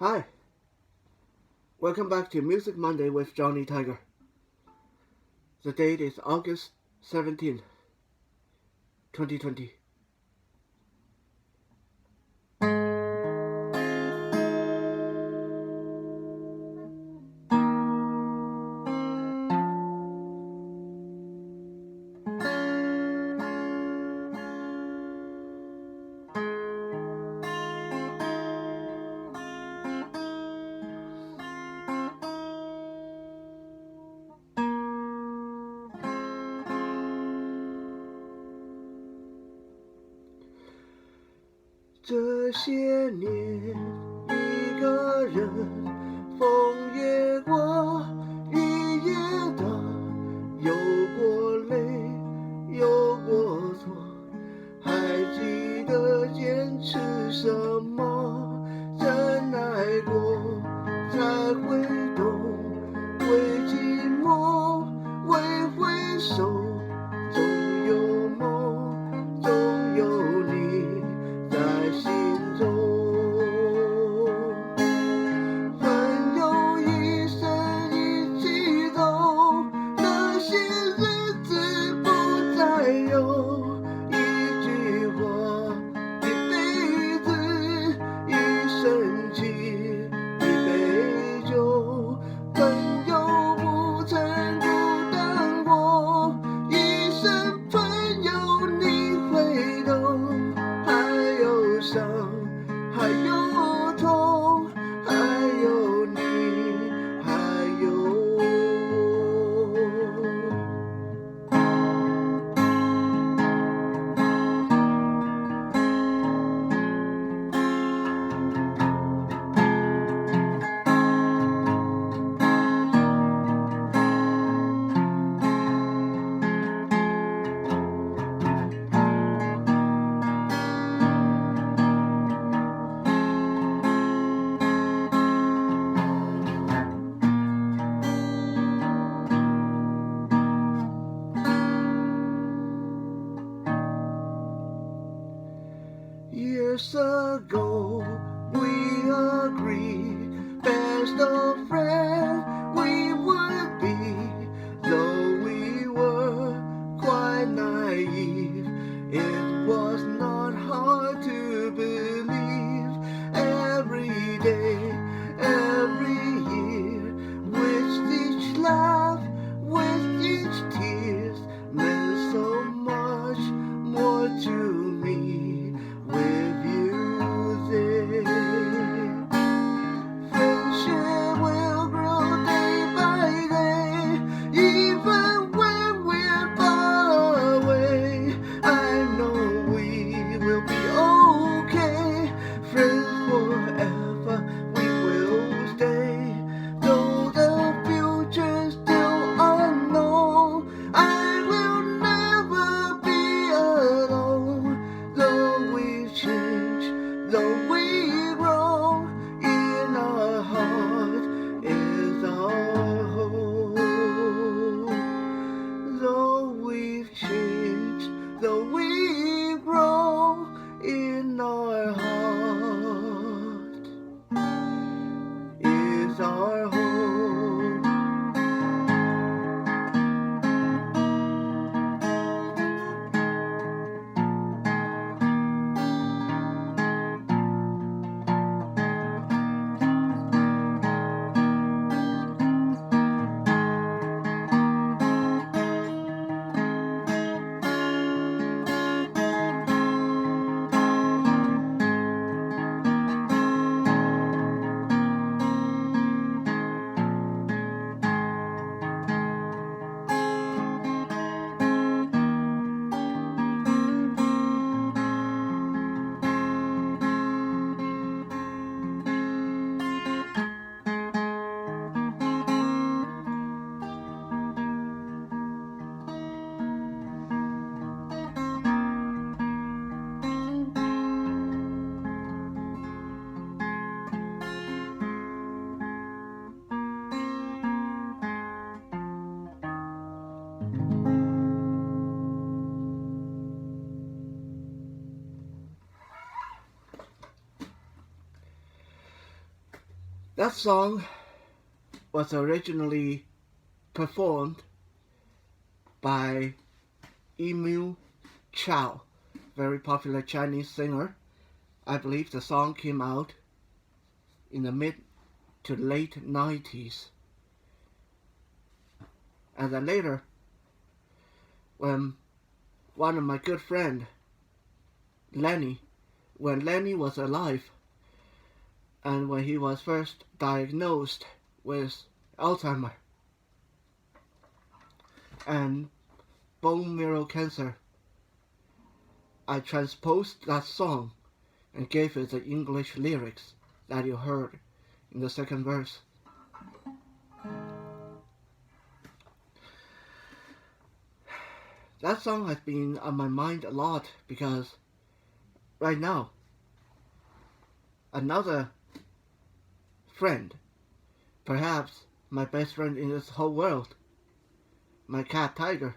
Hi, welcome back to Music Monday with Johnny Tiger. The date is August 17, 2020.这些年，一个人，风也过，雨也打，有过泪，有过错，还记得坚持什么？真爱过，才会懂，为寂寞，为回首，总有梦，总有你在心中。朋友一生一起走，那些日子不再有。一句话，一辈子，一生情，一杯酒。朋友不曾孤单过，一生朋友你会懂。还有伤，还有痛，还有你，还有我。Years ago, we agreed, best of friends we would be. Though we were quite naive, it was not hard to believe. Every day, every year, with each laugh, with each tear, meant so much more to me. With you there, friendship will grow day by day, even when we're far away. I know we will be okay, friends forever we will stay. Though the future's still unknown, I will never be alone. Though we've changed, though we grow, in our heart is our home. Though we've changed, though we grow, in our heart is our home. That song was originally performed by Emu Chow, very popular Chinese singer. I believe the song came out in the mid to late 90s. And then later, when one of my good friend, Lenny, when Lenny was alive, and when he was first diagnosed with Alzheimer and bone marrow cancer, I transposed that song and gave it the English lyrics that you heard in the second verse. That song has been on my mind a lot because right now, another friend, perhaps my best friend in this whole world, my cat Tiger,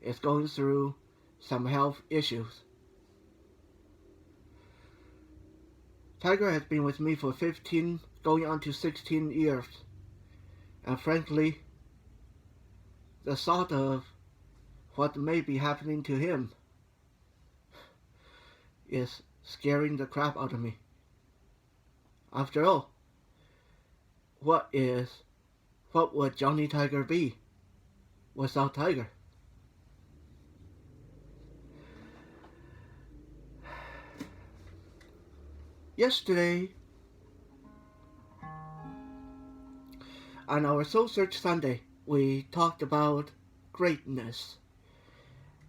is going through some health issues. Tiger has been with me for 15, going on to 16 years, and frankly, the thought of what may be happening to him is scaring the crap out of me. After all, what would Johnny Tiger be without Tiger? Yesterday, on our Soul Search Sunday, we talked about greatness.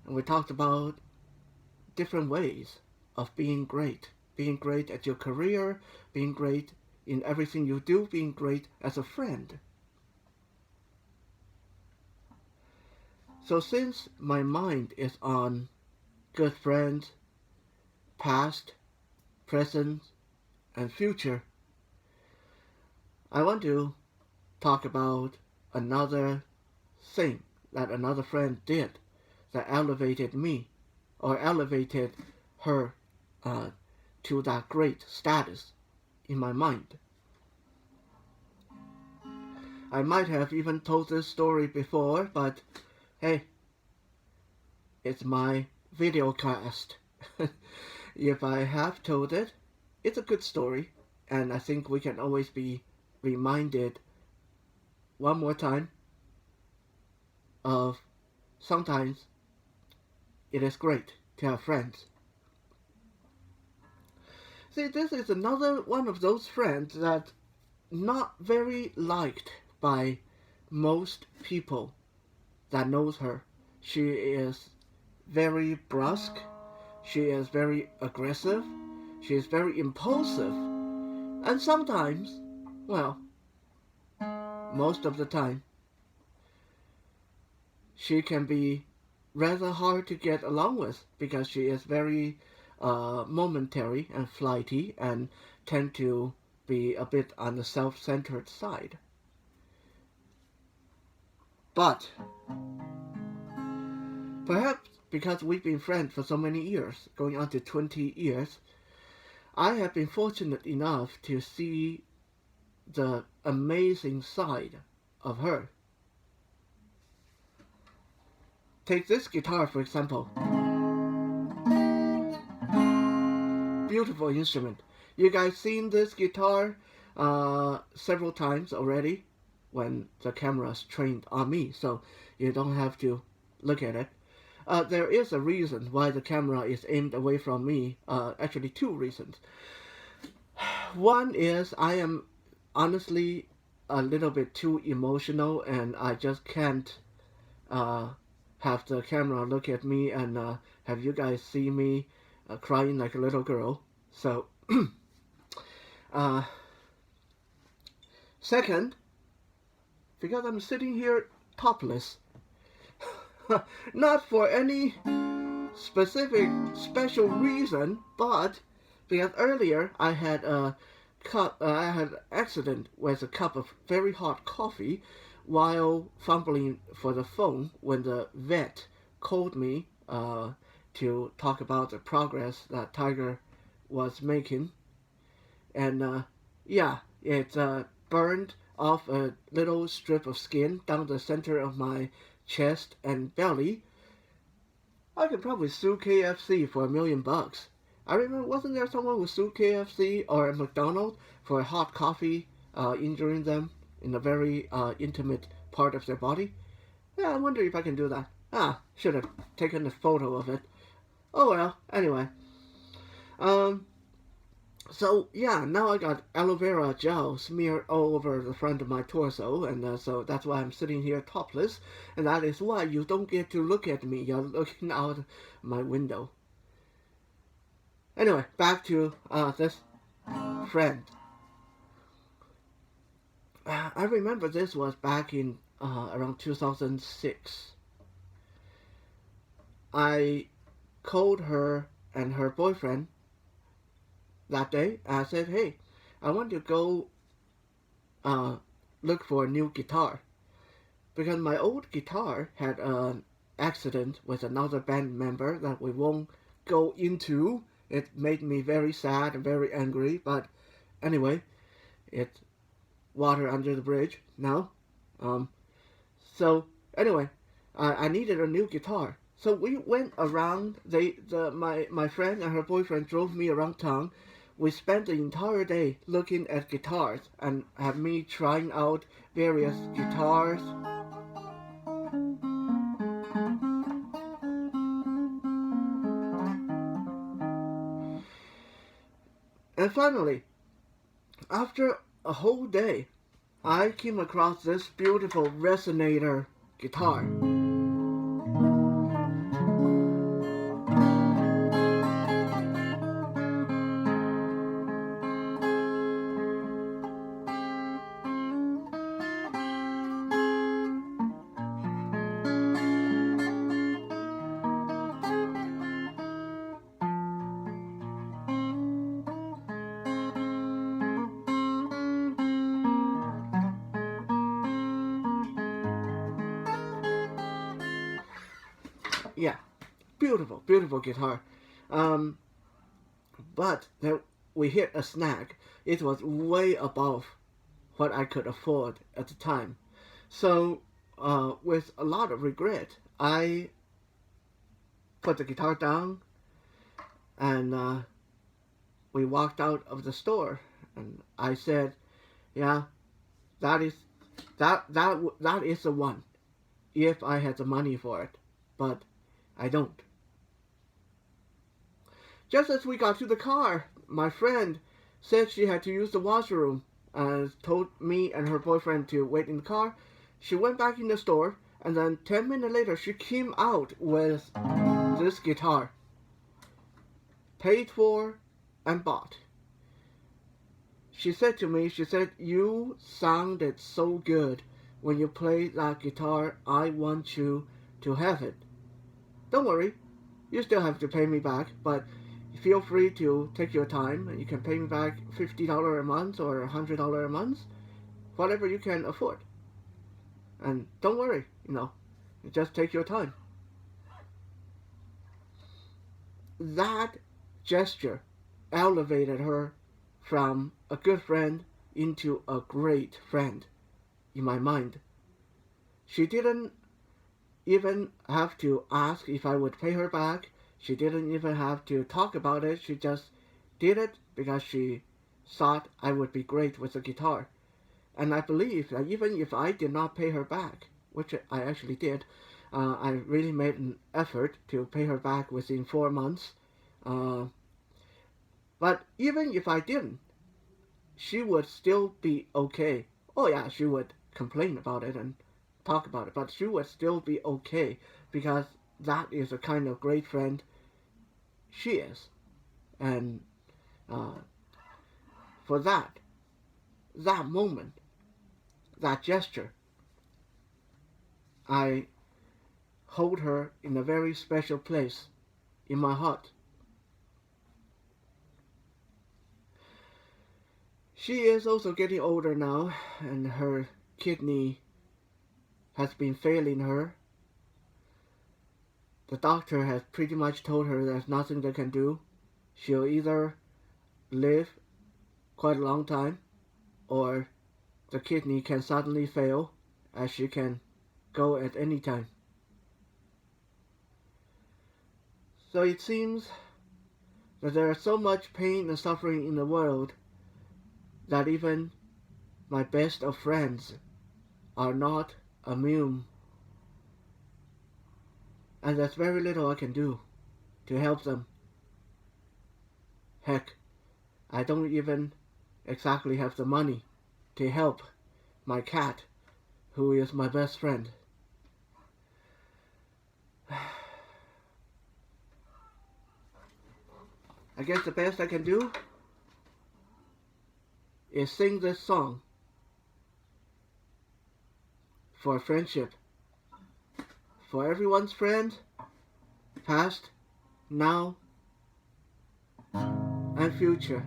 And we talked about different ways of being great. Being great at your career, being great in everything you do, being great as a friend. So since my mind is on good friends, past, present, and future, I want to talk about another thing that another friend did that elevated me, or elevated her to that great status in my mind. I might have even told this story before, but hey, it's my video cast. If I have told it, it's a good story, and I think we can always be reminded one more time of sometimes it is great to have friends. See, this is another one of those friends that not very liked by most people that knows her. She is very brusque, she is very aggressive, she is very impulsive, and sometimes, well, most of the time, she can be rather hard to get along with because she is very momentary and flighty and tend to be a bit on the self-centered side. But perhaps because we've been friends for so many years, going on to 20 years, I have been fortunate enough to see the amazing side of her. Take this guitar, for example. Beautiful instrument. You guys seen this guitar several times already when the camera's trained on me, so you don't have to look at it. There is a reason why the camera is aimed away from me. Actually, two reasons. One is I am honestly a little bit too emotional, and I just can't have the camera look at me and have you guys see me crying like a little girl. So, second, because I'm sitting here topless, not for any specific special reason, but because earlier I had an accident with a cup of very hot coffee while fumbling for the phone when the vet called me to talk about the progress that Tiger was making. And yeah, it's burned off a little strip of skin down the center of my chest and belly, I could probably sue KFC for $1,000,000. I remember, wasn't there someone who sued KFC or McDonald's for hot coffee injuring them in a very intimate part of their body? Yeah, I wonder if I can do that. Should have taken a photo of it. Oh well, anyway. Um, so yeah, now I got aloe vera gel smeared all over the front of my torso, and so that's why I'm sitting here topless, and that is why you don't get to look at me. You're looking out my window. Anyway, back to this friend. I remember this was back in around 2006. I called her and her boyfriend that day. I said, hey, I want to go look for a new guitar. Because my old guitar had an accident with another band member that we won't go into. It made me very sad and very angry. But anyway, it's water under the bridge now. So anyway, I needed a new guitar. So we went around. My friend and her boyfriend drove me around town. We spent the entire day looking at guitars and had me trying out various guitars. And finally, after a whole day, I came across this beautiful resonator guitar. Yeah, beautiful, beautiful guitar. But then we hit a snag. It was way above what I could afford at the time. So, with a lot of regret, I put the guitar down and we walked out of the store. And I said, "Yeah, that is that is the one. If I had the money for it, but I don't." Just as we got to the car, my friend said she had to use the washroom and told me and her boyfriend to wait in the car. She went back in the store, and then 10 minutes later she came out with this guitar. Paid for and bought. She said to me, "You sounded so good when you played that guitar. I want you to have it. Don't worry, you still have to pay me back, but feel free to take your time. You can pay me back $50 a month or $100 a month, whatever you can afford. And don't worry, just take your time." That gesture elevated her from a good friend into a great friend in my mind. She didn't even have to ask if I would pay her back. She didn't even have to talk about it. She just did it because she thought I would be great with the guitar. And I believe that even if I did not pay her back, which I actually did, I really made an effort to pay her back within 4 months. But even if I didn't, she would still be okay. Oh yeah, she would complain about it and talk about it, but she would still be okay because that is the kind of great friend she is. And for that moment, that gesture, I hold her in a very special place in my heart. She is also getting older now, and her kidney has been failing her. The doctor has pretty much told her there's nothing they can do. She'll either live quite a long time or the kidney can suddenly fail, as she can go at any time. So it seems that there is so much pain and suffering in the world that even my best of friends are not immune. And there's very little I can do to help them. Heck, I don't even exactly have the money to help my cat, who is my best friend. I guess the best I can do is sing this song for friendship, for everyone's friend, past, now, and future.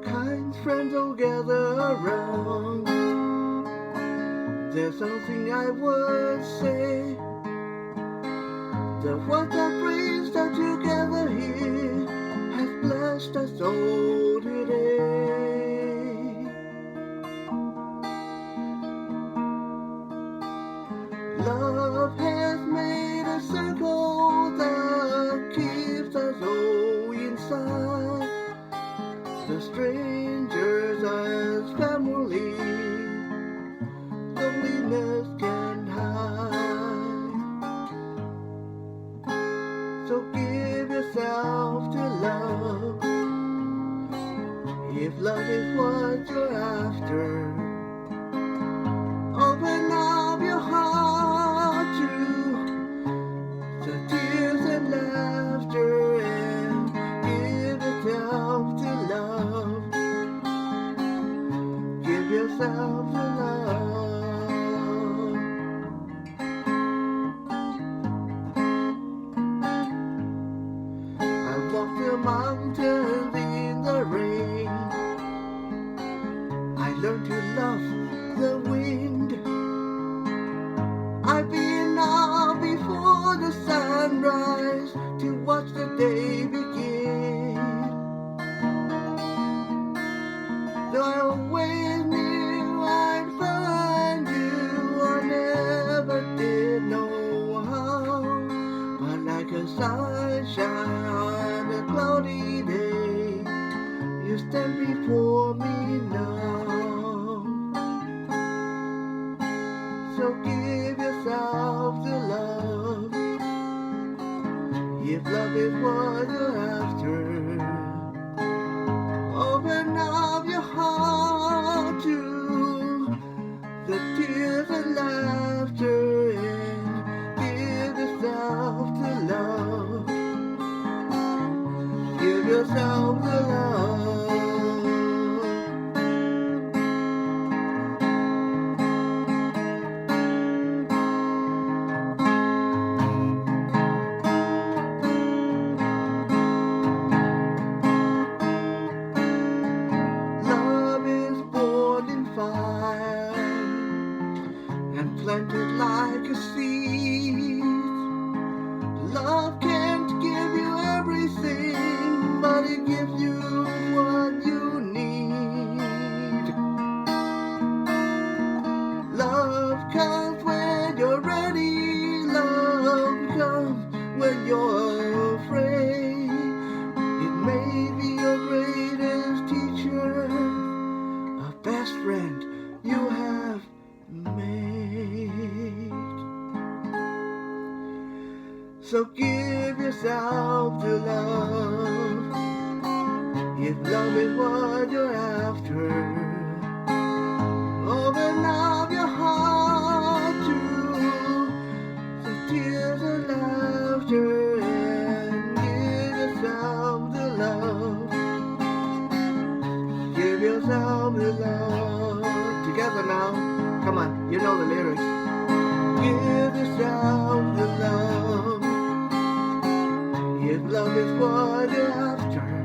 Kind friends all gather around. There's something I would say. The words of praise that together here has blessed us all today. Love has made a circle that keeps us all inside. The strangers as family, loneliness can hide. So give yourself to love, if love is what you're after. Open up your heart to the tears and laughter, and give yourself to love. Give yourself to love. I walked the mountains in the rain. I learned to love the wind. I've been out before the sunrise to watch the day begin. Though I always knew I'd find you, I never did know how. But like a sunshine on a cloudy day, you stand before me now. So give yourself to love, if love is what you're after. Open up your heart to the tears and laughter, and give yourself to love. Give yourself to love. And planted like a seed. Love can't give you everything, but it gives you what you need. Love comes when you're ready. Love comes when you're afraid. It may be your greatest teacher, a best friend you have made. So give yourself to love, if love is what you're after. Open up your heart to the tears and laughter, and give yourself to love. Give yourself to love. Together now. Come on, you know the lyrics. Give yourself to love, if love is what you're after.